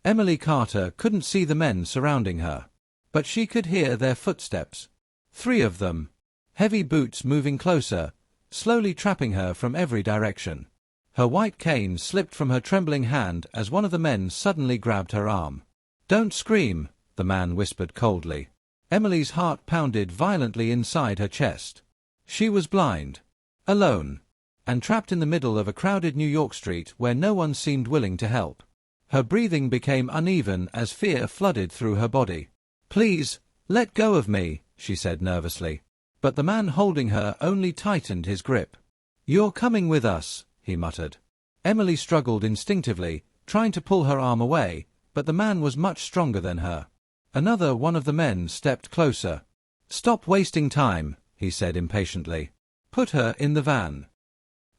Emily Carter couldn't see the men surrounding her, but she could hear their footsteps. 3 of them. Heavy boots moving closer, slowly trapping her from every direction. Her white cane slipped from her trembling hand as one of the men suddenly grabbed her arm. "Don't scream," the man whispered coldly. Emily's heart pounded violently inside her chest. She was blind, alone, and trapped in the middle of a crowded New York street where no one seemed willing to help. Her breathing became uneven as fear flooded through her body. "Please, let go of me," she said nervously. But the man holding her only tightened his grip. "You're coming with us," he muttered. Emily struggled instinctively, trying to pull her arm away, but the man was much stronger than her. Another one of the men stepped closer. "Stop wasting time," he said impatiently. "Put her in the van."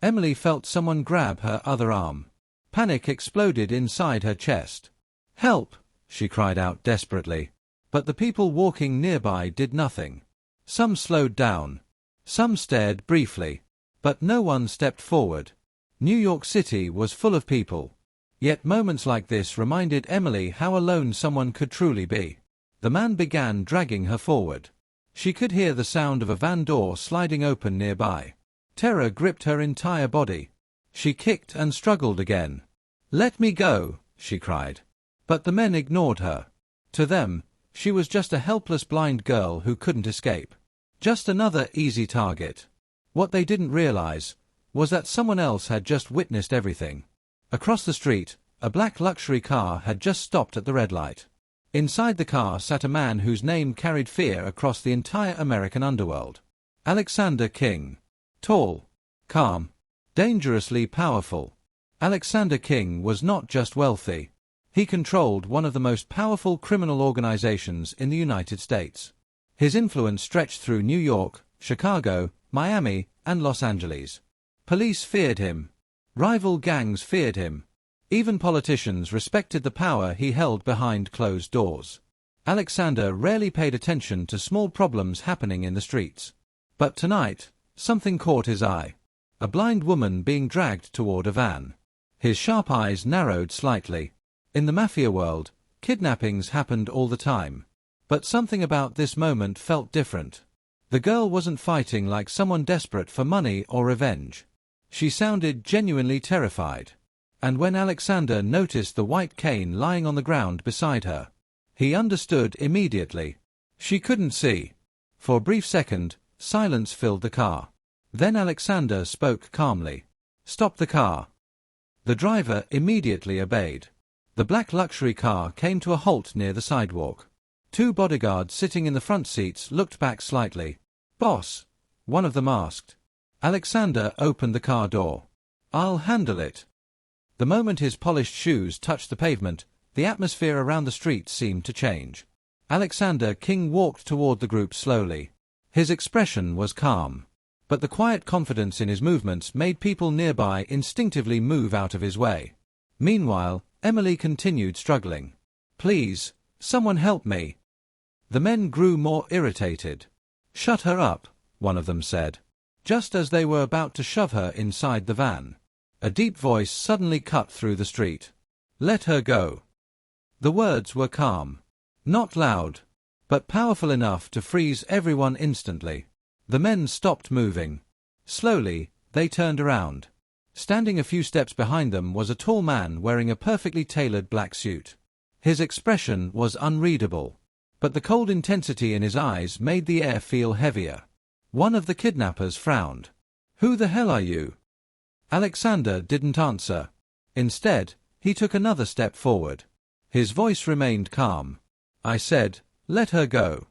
Emily felt someone grab her other arm. Panic exploded inside her chest. "Help!" she cried out desperately. But the people walking nearby did nothing. Some slowed down. Some stared briefly. But no one stepped forward. New York City was full of people. Yet moments like this reminded Emily how alone someone could truly be. The man began dragging her forward. She could hear the sound of a van door sliding open nearby. Terror gripped her entire body. She kicked and struggled again. "Let me go," she cried. But the men ignored her. To them, she was just a helpless blind girl who couldn't escape. Just another easy target. What they didn't realize was that someone else had just witnessed everything. Across the street, a black luxury car had just stopped at the red light. Inside the car sat a man whose name carried fear across the entire American underworld. Alexander King. Tall, calm, dangerously powerful. Alexander King was not just wealthy. He controlled one of the most powerful criminal organizations in the United States. His influence stretched through New York, Chicago, Miami, and Los Angeles. Police feared him. Rival gangs feared him. Even politicians respected the power he held behind closed doors. Alexander rarely paid attention to small problems happening in the streets. But tonight, something caught his eye. A blind woman being dragged toward a van. His sharp eyes narrowed slightly. In the Mafia world, kidnappings happened all the time. But something about this moment felt different. The girl wasn't fighting like someone desperate for money or revenge. She sounded genuinely terrified. And when Alexander noticed the white cane lying on the ground beside her, he understood immediately. She couldn't see. For a brief second, silence filled the car. Then Alexander spoke calmly. "Stop the car." The driver immediately obeyed. The black luxury car came to a halt near the sidewalk. 2 bodyguards sitting in the front seats looked back slightly. "Boss," one of them asked. Alexander opened the car door. "I'll handle it." The moment his polished shoes touched the pavement, the atmosphere around the street seemed to change. Alexander King walked toward the group slowly. His expression was calm. But the quiet confidence in his movements made people nearby instinctively move out of his way. Meanwhile, Emily continued struggling. "Please, someone help me." The men grew more irritated. "Shut her up," one of them said. Just as they were about to shove her inside the van, a deep voice suddenly cut through the street. "Let her go." The words were calm. Not loud, but powerful enough to freeze everyone instantly. The men stopped moving. Slowly, they turned around. Standing a few steps behind them was a tall man wearing a perfectly tailored black suit. His expression was unreadable, but the cold intensity in his eyes made the air feel heavier. One of the kidnappers frowned. "Who the hell are you?" Alexander didn't answer. Instead, he took another step forward. His voice remained calm. "I said, let her go."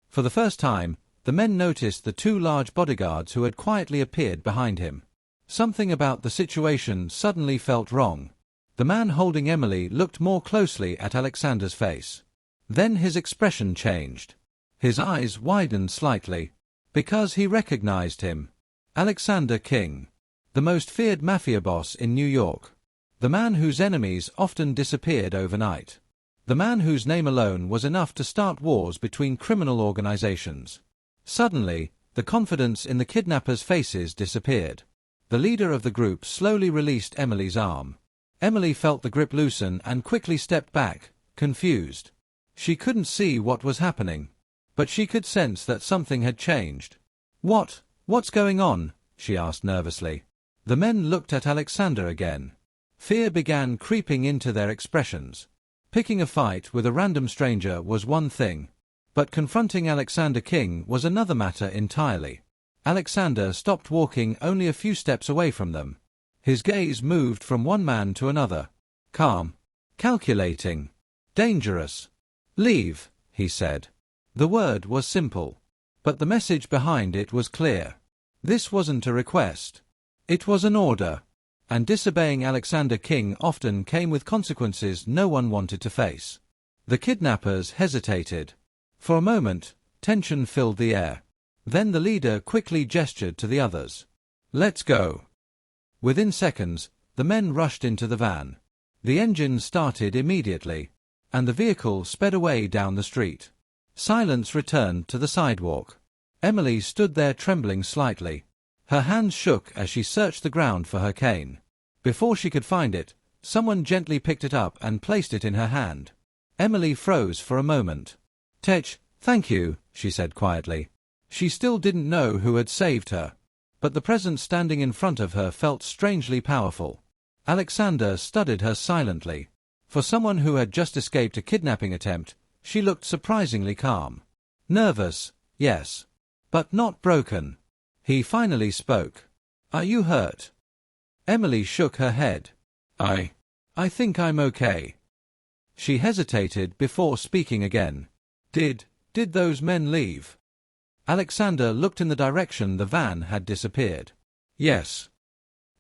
For the first time, the men noticed the 2 large bodyguards who had quietly appeared behind him. Something about the situation suddenly felt wrong. The man holding Emily looked more closely at Alexander's face. Then his expression changed. His eyes widened slightly. Because he recognized him. Alexander King. The most feared mafia boss in New York. The man whose enemies often disappeared overnight. The man whose name alone was enough to start wars between criminal organizations. Suddenly, the confidence in the kidnappers' faces disappeared. The leader of the group slowly released Emily's arm. Emily felt the grip loosen and quickly stepped back, confused. She couldn't see what was happening, but she could sense that something had changed. What's going on?" she asked nervously. The men looked at Alexander again. Fear began creeping into their expressions. Picking a fight with a random stranger was one thing, but confronting Alexander King was another matter entirely. Alexander stopped walking only a few steps away from them. His gaze moved from one man to another. Calm. Calculating. Dangerous. "Leave," he said. The word was simple, but the message behind it was clear. This wasn't a request. It was an order. And disobeying Alexander King often came with consequences no one wanted to face. The kidnappers hesitated. For a moment, tension filled the air. Then the leader quickly gestured to the others. "Let's go." Within seconds, the men rushed into the van. The engine started immediately, and the vehicle sped away down the street. Silence returned to the sidewalk. Emily stood there trembling slightly. Her hands shook as she searched the ground for her cane. Before she could find it, someone gently picked it up and placed it in her hand. Emily froze for a moment. Thank you," she said quietly. She still didn't know who had saved her, but the presence standing in front of her felt strangely powerful. Alexander studied her silently. For someone who had just escaped a kidnapping attempt, she looked surprisingly calm. Nervous, yes, but not broken. He finally spoke. "Are you hurt?" Emily shook her head. I think I'm okay." She hesitated before speaking again. Did those men leave?" Alexander looked in the direction the van had disappeared. "Yes."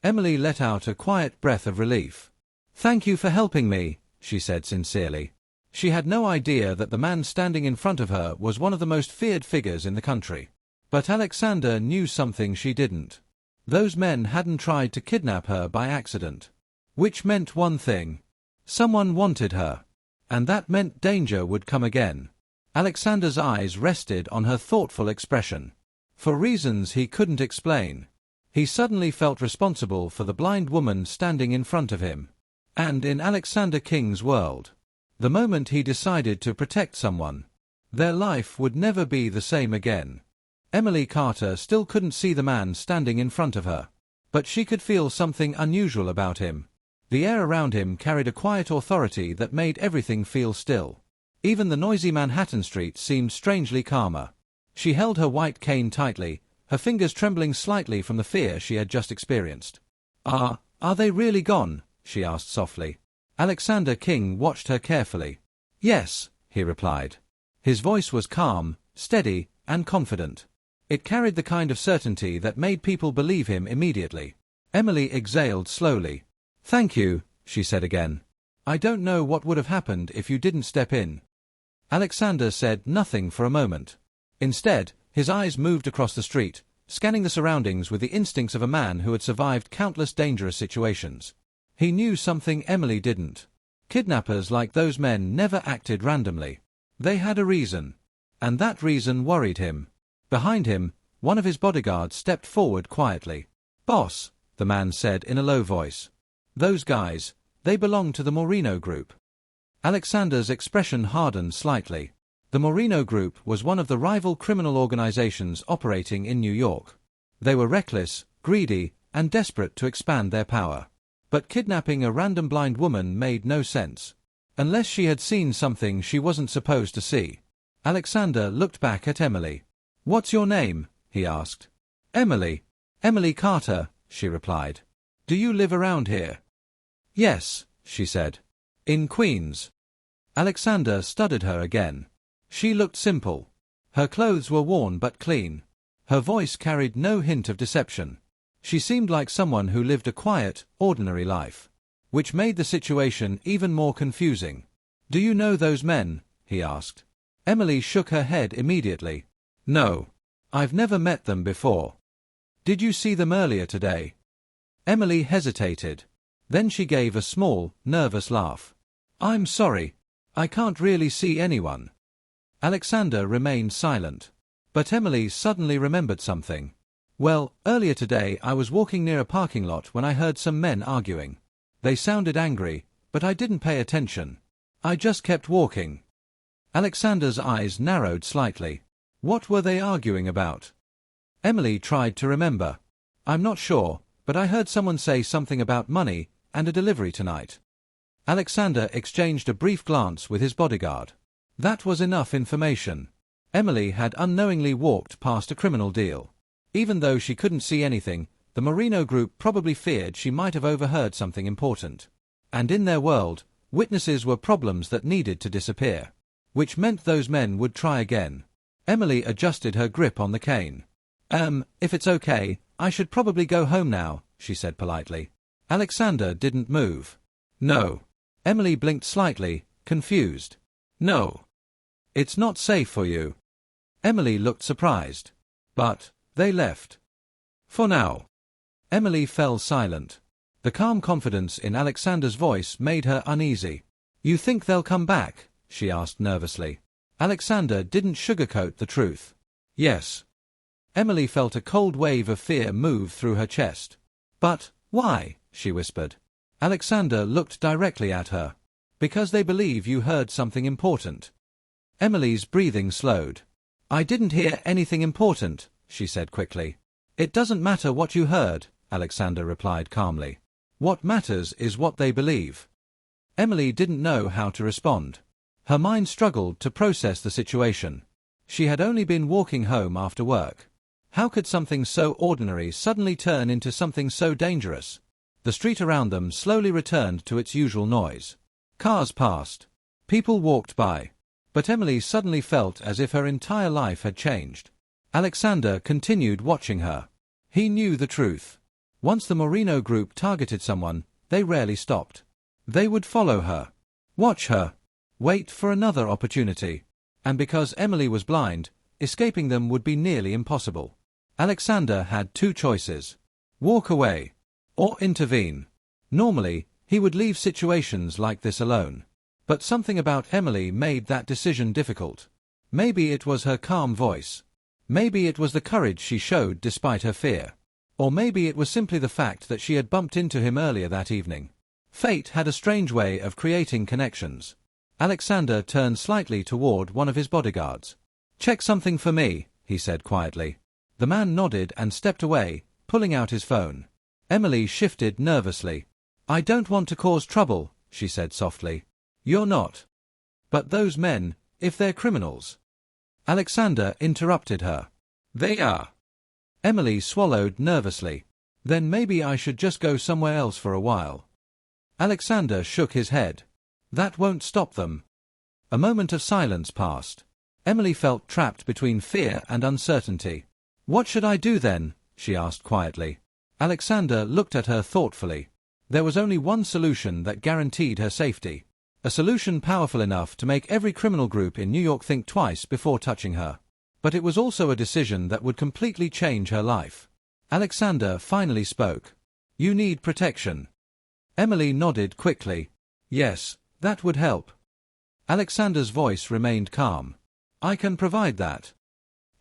Emily let out a quiet breath of relief. "Thank you for helping me," she said sincerely. She had no idea that the man standing in front of her was one of the most feared figures in the country. But Alexander knew something she didn't. Those men hadn't tried to kidnap her by accident. Which meant one thing. Someone wanted her. And that meant danger would come again. Alexander's eyes rested on her thoughtful expression. For reasons he couldn't explain, he suddenly felt responsible for the blind woman standing in front of him. And in Alexander King's world, the moment he decided to protect someone, their life would never be the same again. Emily Carter still couldn't see the man standing in front of her, but she could feel something unusual about him. The air around him carried a quiet authority that made everything feel still. Even the noisy Manhattan street seemed strangely calmer. She held her white cane tightly, her fingers trembling slightly from the fear she had just experienced. Are they really gone?" she asked softly. Alexander King watched her carefully. "Yes," he replied. His voice was calm, steady, and confident. It carried the kind of certainty that made people believe him immediately. Emily exhaled slowly. "Thank you," she said again. "I don't know what would have happened if you didn't step in." Alexander said nothing for a moment. Instead, his eyes moved across the street, scanning the surroundings with the instincts of a man who had survived countless dangerous situations. He knew something Emily didn't. Kidnappers like those men never acted randomly. They had a reason. And that reason worried him. Behind him, one of his bodyguards stepped forward quietly. "Boss," the man said in a low voice. "Those guys, they belong to the Moreno Group." Alexander's expression hardened slightly. The Moreno Group was one of the rival criminal organizations operating in New York. They were reckless, greedy, and desperate to expand their power. But kidnapping a random blind woman made no sense. Unless she had seen something she wasn't supposed to see. Alexander looked back at Emily. "What's your name?" he asked. "Emily. Emily Carter," she replied. "Do you live around here?" "Yes," she said. "In Queens." Alexander studied her again. She looked simple. Her clothes were worn but clean. Her voice carried no hint of deception. She seemed like someone who lived a quiet, ordinary life, which made the situation even more confusing. "Do you know those men?" he asked. Emily shook her head immediately. "No. I've never met them before." "Did you see them earlier today?" Emily hesitated. Then she gave a small, nervous laugh. "I'm sorry. I can't really see anyone." Alexander remained silent. But Emily suddenly remembered something. "Well, earlier today I was walking near a parking lot when I heard some men arguing. They sounded angry, but I didn't pay attention. I just kept walking. Alexander's eyes narrowed slightly. What were they arguing about? Emily tried to remember. I'm not sure, but I heard someone say something about money and a delivery tonight. Alexander exchanged a brief glance with his bodyguard. That was enough information. Emily had unknowingly walked past a criminal deal. Even though she couldn't see anything, the Marino group probably feared she might have overheard something important. And in their world, witnesses were problems that needed to disappear. Which meant those men would try again. Emily adjusted her grip on the cane. If it's okay, I should probably go home now, she said politely. Alexander didn't move. No. Emily blinked slightly, confused. No. It's not safe for you. Emily looked surprised. But they left. For now. Emily fell silent. The calm confidence in Alexander's voice made her uneasy. You think they'll come back? She asked nervously. Alexander didn't sugarcoat the truth. Yes. Emily felt a cold wave of fear move through her chest. But why? She whispered. Alexander looked directly at her. Because they believe you heard something important. Emily's breathing slowed. I didn't hear anything important, she said quickly. It doesn't matter what you heard, Alexander replied calmly. What matters is what they believe. Emily didn't know how to respond. Her mind struggled to process the situation. She had only been walking home after work. How could something so ordinary suddenly turn into something so dangerous? The street around them slowly returned to its usual noise. Cars passed. People walked by. But Emily suddenly felt as if her entire life had changed. Alexander continued watching her. He knew the truth. Once the Marino group targeted someone, they rarely stopped. They would follow her. Watch her. Wait for another opportunity. And because Emily was blind, escaping them would be nearly impossible. Alexander had two choices. Walk away. Or intervene. Normally, he would leave situations like this alone. But something about Emily made that decision difficult. Maybe it was her calm voice. Maybe it was the courage she showed despite her fear. Or maybe it was simply the fact that she had bumped into him earlier that evening. Fate had a strange way of creating connections. Alexander turned slightly toward one of his bodyguards. Check something for me, he said quietly. The man nodded and stepped away, pulling out his phone. Emily shifted nervously. I don't want to cause trouble, she said softly. You're not. But those men, if they're criminals. Alexander interrupted her. They are. Emily swallowed nervously. Then maybe I should just go somewhere else for a while. Alexander shook his head. That won't stop them. A moment of silence passed. Emily felt trapped between fear and uncertainty. What should I do then? She asked quietly. Alexander looked at her thoughtfully. There was only one solution that guaranteed her safety. A solution powerful enough to make every criminal group in New York think twice before touching her. But it was also a decision that would completely change her life. Alexander finally spoke. You need protection. Emily nodded quickly. Yes, that would help. Alexander's voice remained calm. I can provide that.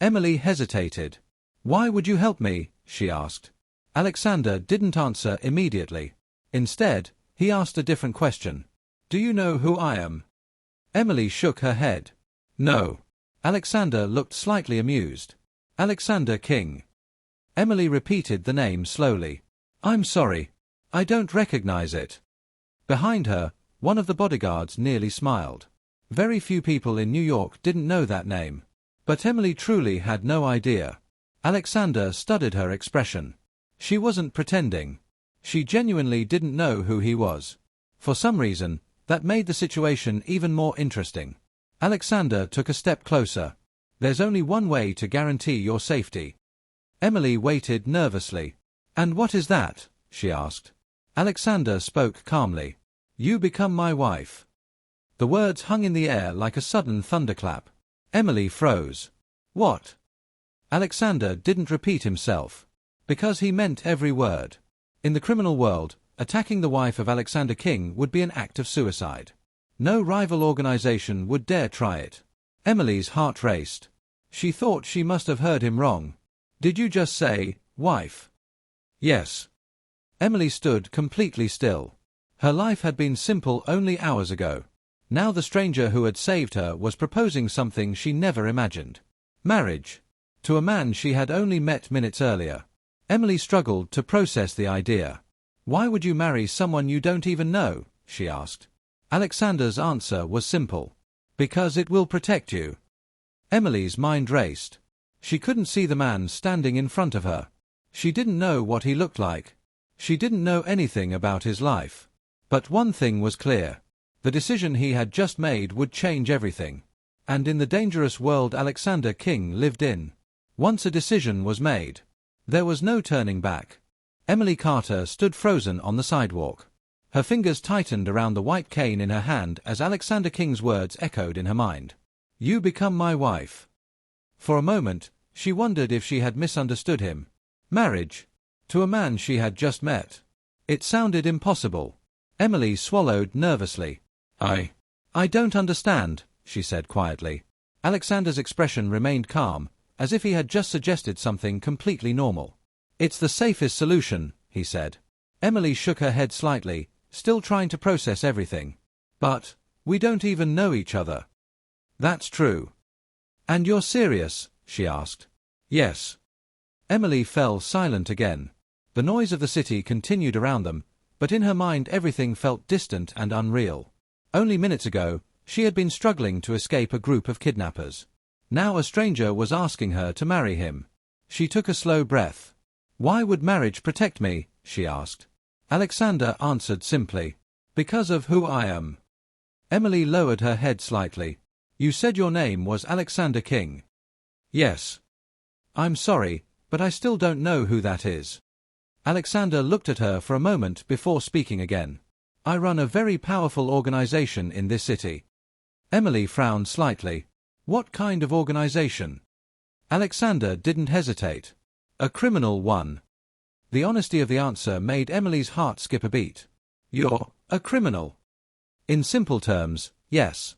Emily hesitated. Why would you help me? She asked. Alexander didn't answer immediately. Instead, he asked a different question. Do you know who I am? Emily shook her head. No. Alexander looked slightly amused. Alexander King. Emily repeated the name slowly. I'm sorry. I don't recognize it. Behind her, one of the bodyguards nearly smiled. Very few people in New York didn't know that name. But Emily truly had no idea. Alexander studied her expression. She wasn't pretending. She genuinely didn't know who he was. For some reason, that made the situation even more interesting. Alexander took a step closer. There's only one way to guarantee your safety. Emily waited nervously. And what is that? She asked. Alexander spoke calmly. You become my wife. The words hung in the air like a sudden thunderclap. Emily froze. What? Alexander didn't repeat himself. Because he meant every word. In the criminal world, attacking the wife of Alexander King would be an act of suicide. No rival organization would dare try it. Emily's heart raced. She thought she must have heard him wrong. Did you just say, wife? Yes. Emily stood completely still. Her life had been simple only hours ago. Now the stranger who had saved her was proposing something she never imagined. Marriage. To a man she had only met minutes earlier. Emily struggled to process the idea. "Why would you marry someone you don't even know?" she asked. Alexander's answer was simple. "Because it will protect you." Emily's mind raced. She couldn't see the man standing in front of her. She didn't know what he looked like. She didn't know anything about his life. But one thing was clear. The decision he had just made would change everything. And in the dangerous world Alexander King lived in, once a decision was made, there was no turning back. Emily Carter stood frozen on the sidewalk. Her fingers tightened around the white cane in her hand as Alexander King's words echoed in her mind. "You become my wife." For a moment, she wondered if she had misunderstood him. Marriage? To a man she had just met? It sounded impossible. Emily swallowed nervously. I don't understand," she said quietly. Alexander's expression remained calm, as if he had just suggested something completely normal. "It's the safest solution," he said. Emily shook her head slightly, still trying to process everything. "But we don't even know each other." "That's true." "And you're serious?" she asked. "Yes." Emily fell silent again. The noise of the city continued around them, but in her mind everything felt distant and unreal. Only minutes ago, she had been struggling to escape a group of kidnappers. Now a stranger was asking her to marry him. She took a slow breath. "Why would marriage protect me?" she asked. Alexander answered simply. "Because of who I am." Emily lowered her head slightly. "You said your name was Alexander King." "Yes." "I'm sorry, but I still don't know who that is." Alexander looked at her for a moment before speaking again. "I run a very powerful organization in this city." Emily frowned slightly. "What kind of organization?" Alexander didn't hesitate. "A criminal one." The honesty of the answer made Emily's heart skip a beat. "You're a criminal?" "In simple terms, yes."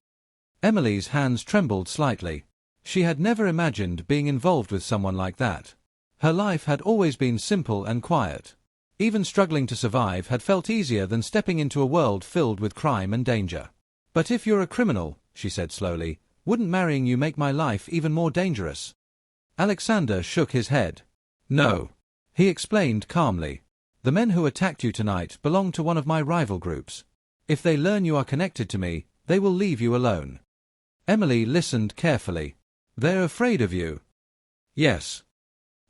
Emily's hands trembled slightly. She had never imagined being involved with someone like that. Her life had always been simple and quiet. Even struggling to survive had felt easier than stepping into a world filled with crime and danger. "But if you're a criminal," she said slowly, "wouldn't marrying you make my life even more dangerous?" Alexander shook his head. "No." He explained calmly. "The men who attacked you tonight belong to one of my rival groups. If they learn you are connected to me, they will leave you alone." Emily listened carefully. "They're afraid of you?" "Yes."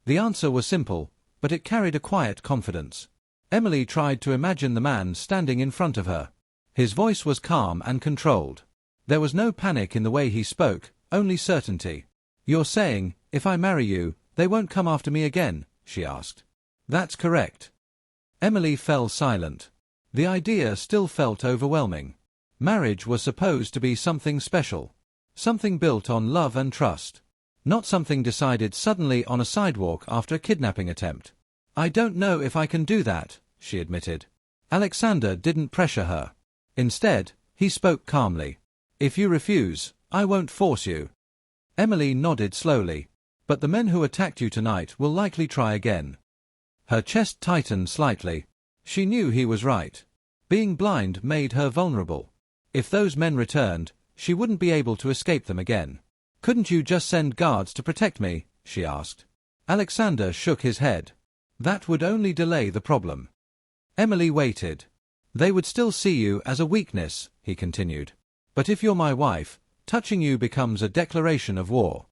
The answer was simple, but it carried a quiet confidence. Emily tried to imagine the man standing in front of her. His voice was calm and controlled. There was no panic in the way he spoke, only certainty. "You're saying, if I marry you, they won't come after me again?" she asked. "That's correct." Emily fell silent. The idea still felt overwhelming. Marriage was supposed to be something special. Something built on love and trust. Not something decided suddenly on a sidewalk after a kidnapping attempt. "I don't know if I can do that," she admitted. Alexander didn't pressure her. Instead, he spoke calmly. "If you refuse, I won't force you." Emily nodded slowly. "But the men who attacked you tonight will likely try again." Her chest tightened slightly. She knew he was right. Being blind made her vulnerable. If those men returned, she wouldn't be able to escape them again. "Couldn't you just send guards to protect me?" she asked. Alexander shook his head. "That would only delay the problem." Emily waited. "They would still see you as a weakness," he continued. "But if you're my wife, touching you becomes a declaration of war."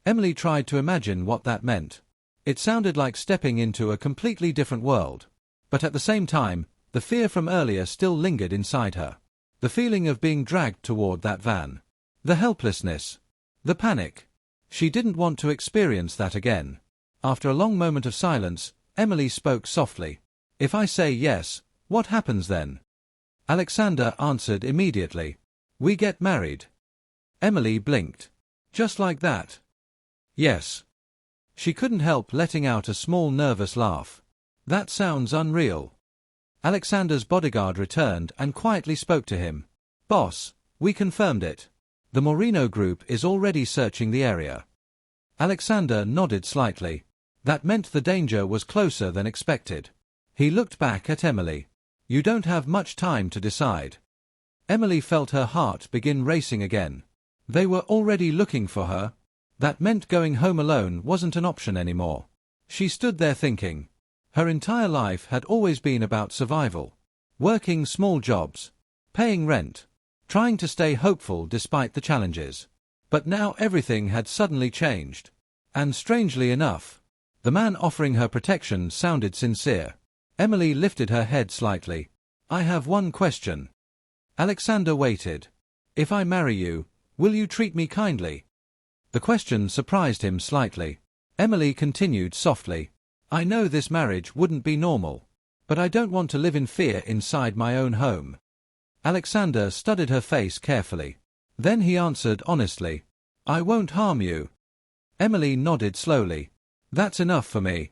Emily tried to imagine what that meant. It sounded like stepping into a completely different world. But at the same time, the fear from earlier still lingered inside her. The feeling of being dragged toward that van. The helplessness. The panic. She didn't want to experience that again. After a long moment of silence, Emily spoke softly. "If I say yes, what happens then?" Alexander answered immediately. "We get married." Emily blinked. "Just like that?" "Yes." She couldn't help letting out a small nervous laugh. "That sounds unreal." Alexander's bodyguard returned and quietly spoke to him. "Boss, we confirmed it. The Moreno group is already searching the area." Alexander nodded slightly. That meant the danger was closer than expected. He looked back at Emily. You don't have much time to decide. Emily felt her heart begin racing again. They were already looking for her. That meant going home alone wasn't an option anymore. She stood there thinking. Her entire life had always been about survival. Working small jobs. Paying rent. Trying to stay hopeful despite the challenges. But now everything had suddenly changed. And strangely enough, the man offering her protection sounded sincere. Emily lifted her head slightly. I have one question. Alexander waited. If I marry you, will you treat me kindly? The question surprised him slightly. Emily continued softly. I know this marriage wouldn't be normal, but I don't want to live in fear inside my own home. Alexander studied her face carefully. Then he answered honestly. I won't harm you. Emily nodded slowly. That's enough for me.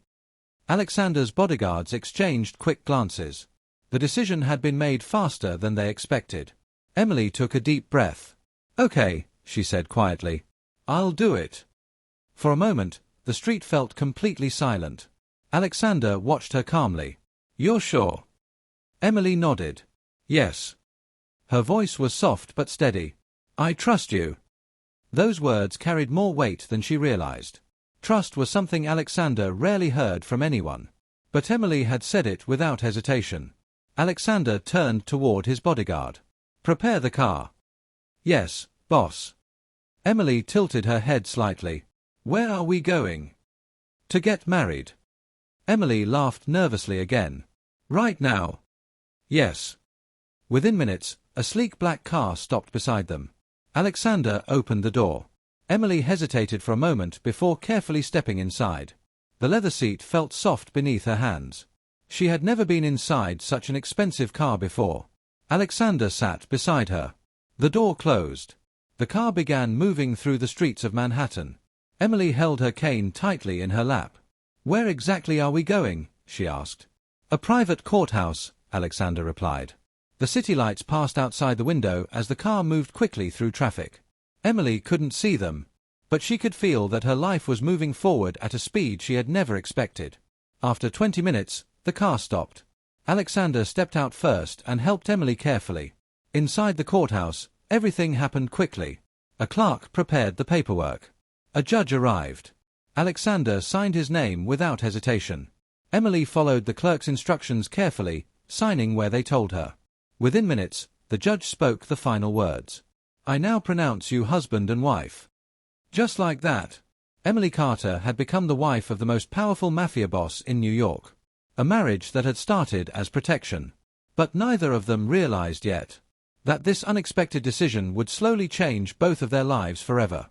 Alexander's bodyguards exchanged quick glances. The decision had been made faster than they expected. Emily took a deep breath. Okay, she said quietly. I'll do it. For a moment, the street felt completely silent. Alexander watched her calmly. You're sure? Emily nodded. Yes. Her voice was soft but steady. I trust you. Those words carried more weight than she realized. Trust was something Alexander rarely heard from anyone. But Emily had said it without hesitation. Alexander turned toward his bodyguard. Prepare the car. Yes, boss. Emily tilted her head slightly. Where are we going? To get married. Emily laughed nervously again. Right now? Yes. Within minutes, a sleek black car stopped beside them. Alexander opened the door. Emily hesitated for a moment before carefully stepping inside. The leather seat felt soft beneath her hands. She had never been inside such an expensive car before. Alexander sat beside her. The door closed. The car began moving through the streets of Manhattan. Emily held her cane tightly in her lap. Where exactly are we going? She asked. A private courthouse, Alexander replied. The city lights passed outside the window as the car moved quickly through traffic. Emily couldn't see them, but she could feel that her life was moving forward at a speed she had never expected. After 20 minutes, the car stopped. Alexander stepped out first and helped Emily carefully. Inside the courthouse, everything happened quickly. A clerk prepared the paperwork. A judge arrived. Alexander signed his name without hesitation. Emily followed the clerk's instructions carefully, signing where they told her. Within minutes, the judge spoke the final words. I now pronounce you husband and wife. Just like that, Emily Carter had become the wife of the most powerful mafia boss in New York. A marriage that had started as protection. But neither of them realized yet that this unexpected decision would slowly change both of their lives forever.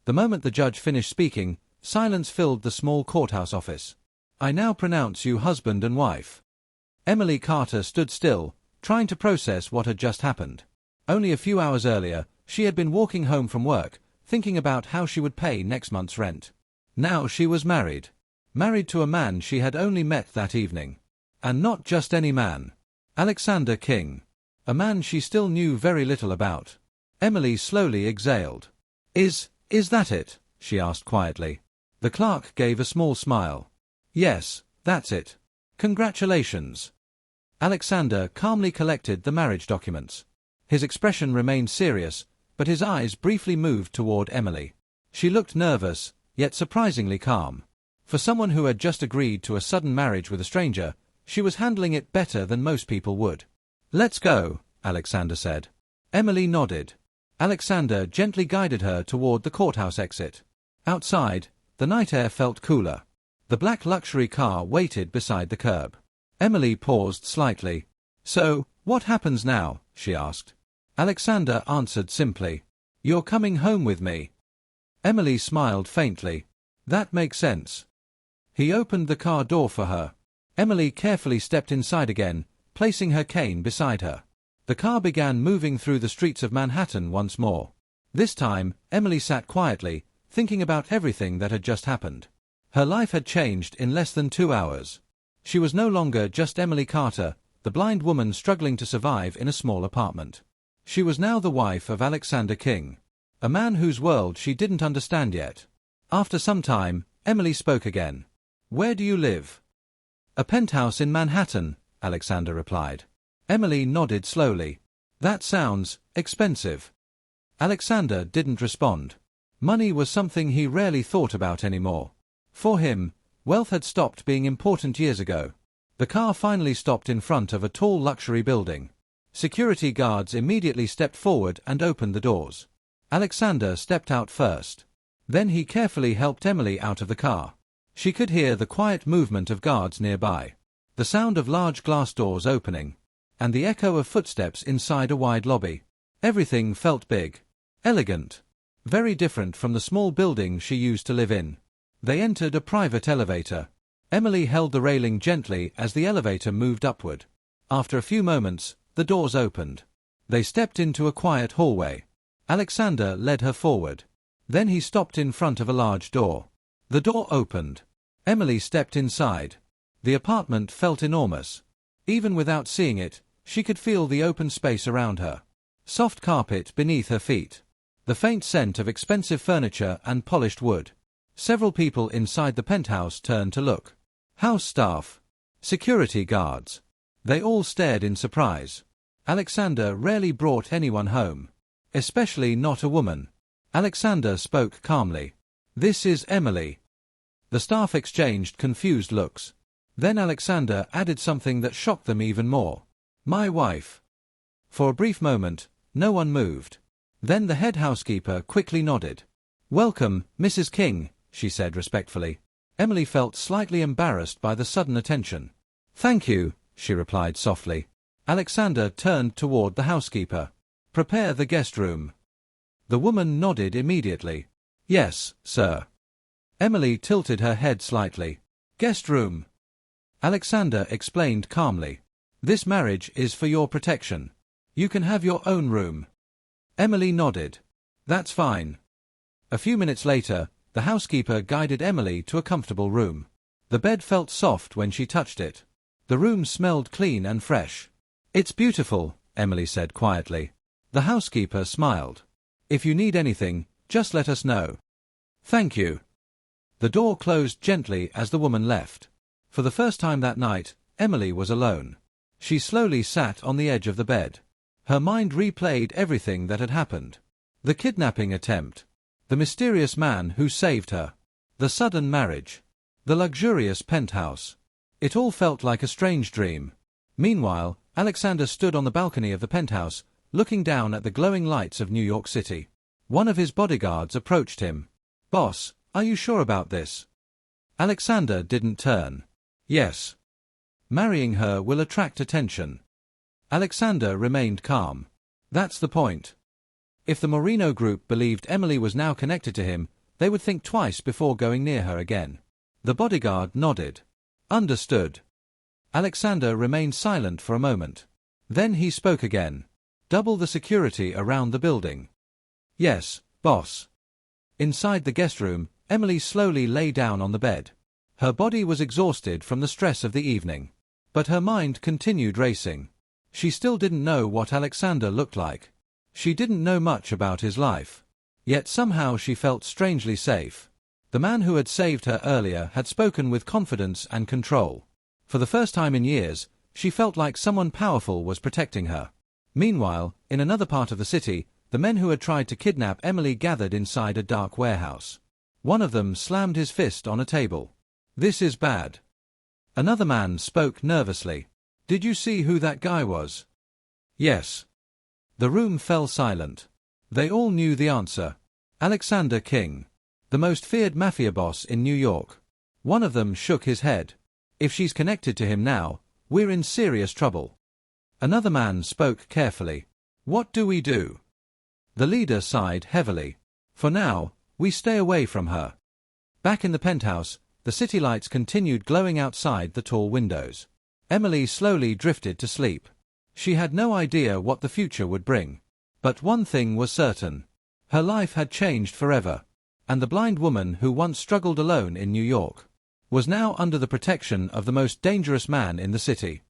The moment the judge finished speaking, silence filled the small courthouse office. I now pronounce you husband and wife. Emily Carter stood still, trying to process what had just happened. Only a few hours earlier, she had been walking home from work, thinking about how she would pay next month's rent. Now she was married. Married to a man she had only met that evening. And not just any man. Alexander King. A man she still knew very little about. Emily slowly exhaled. Is that it? She asked quietly. The clerk gave a small smile. Yes, that's it. Congratulations. Alexander calmly collected the marriage documents. His expression remained serious, but his eyes briefly moved toward Emily. She looked nervous, yet surprisingly calm. For someone who had just agreed to a sudden marriage with a stranger, she was handling it better than most people would. Let's go, Alexander said. Emily nodded. Alexander gently guided her toward the courthouse exit. Outside, the night air felt cooler. The black luxury car waited beside the curb. Emily paused slightly. So, what happens now? She asked. Alexander answered simply. You're coming home with me. Emily smiled faintly. That makes sense. He opened the car door for her. Emily carefully stepped inside again, placing her cane beside her. The car began moving through the streets of Manhattan once more. This time, Emily sat quietly, thinking about everything that had just happened. Her life had changed in less than 2 hours. She was no longer just Emily Carter, the blind woman struggling to survive in a small apartment. She was now the wife of Alexander King, a man whose world she didn't understand yet. After some time, Emily spoke again. Where do you live? A penthouse in Manhattan, Alexander replied. Emily nodded slowly. That sounds expensive. Alexander didn't respond. Money was something he rarely thought about anymore. For him, wealth had stopped being important years ago. The car finally stopped in front of a tall luxury building. Security guards immediately stepped forward and opened the doors. Alexander stepped out first. Then he carefully helped Emily out of the car. She could hear the quiet movement of guards nearby, the sound of large glass doors opening, and the echo of footsteps inside a wide lobby. Everything felt big, elegant, very different from the small building she used to live in. They entered a private elevator. Emily held the railing gently as the elevator moved upward. After a few moments, the doors opened. They stepped into a quiet hallway. Alexander led her forward. Then he stopped in front of a large door. The door opened. Emily stepped inside. The apartment felt enormous. Even without seeing it, she could feel the open space around her. Soft carpet beneath her feet. The faint scent of expensive furniture and polished wood. Several people inside the penthouse turned to look. House staff. Security guards. They all stared in surprise. Alexander rarely brought anyone home. Especially not a woman. Alexander spoke calmly. This is Emily. The staff exchanged confused looks. Then Alexander added something that shocked them even more. My wife. For a brief moment, no one moved. Then the head housekeeper quickly nodded. Welcome, Mrs. King, she said respectfully. Emily felt slightly embarrassed by the sudden attention. Thank you, she replied softly. Alexander turned toward the housekeeper. Prepare the guest room. The woman nodded immediately. Yes, sir. Emily tilted her head slightly. Guest room. Alexander explained calmly. This marriage is for your protection. You can have your own room. Emily nodded. That's fine. A few minutes later, the housekeeper guided Emily to a comfortable room. The bed felt soft when she touched it. The room smelled clean and fresh. It's beautiful, Emily said quietly. The housekeeper smiled. If you need anything, just let us know. Thank you. The door closed gently as the woman left. For the first time that night, Emily was alone. She slowly sat on the edge of the bed. Her mind replayed everything that had happened. The kidnapping attempt. The mysterious man who saved her. The sudden marriage. The luxurious penthouse. It all felt like a strange dream. Meanwhile, Alexander stood on the balcony of the penthouse, looking down at the glowing lights of New York City. One of his bodyguards approached him. Boss, are you sure about this? Alexander didn't turn. Yes. Marrying her will attract attention. Alexander remained calm. That's the point. If the Moreno group believed Emily was now connected to him, they would think twice before going near her again. The bodyguard nodded. Understood. Alexander remained silent for a moment. Then he spoke again. Double the security around the building. Yes, boss. Inside the guest room, Emily slowly lay down on the bed. Her body was exhausted from the stress of the evening. But her mind continued racing. She still didn't know what Alexander looked like. She didn't know much about his life. Yet somehow she felt strangely safe. The man who had saved her earlier had spoken with confidence and control. For the first time in years, she felt like someone powerful was protecting her. Meanwhile, in another part of the city, the men who had tried to kidnap Emily gathered inside a dark warehouse. One of them slammed his fist on a table. This is bad. Another man spoke nervously. Did you see who that guy was? Yes. The room fell silent. They all knew the answer. Alexander King. The most feared Mafia boss in New York. One of them shook his head. If she's connected to him now, we're in serious trouble. Another man spoke carefully. What do we do? The leader sighed heavily. For now, we stay away from her. Back in the penthouse, the city lights continued glowing outside the tall windows. Emily slowly drifted to sleep. She had no idea what the future would bring. But one thing was certain. Her life had changed forever. And the blind woman who once struggled alone in New York was now under the protection of the most dangerous man in the city.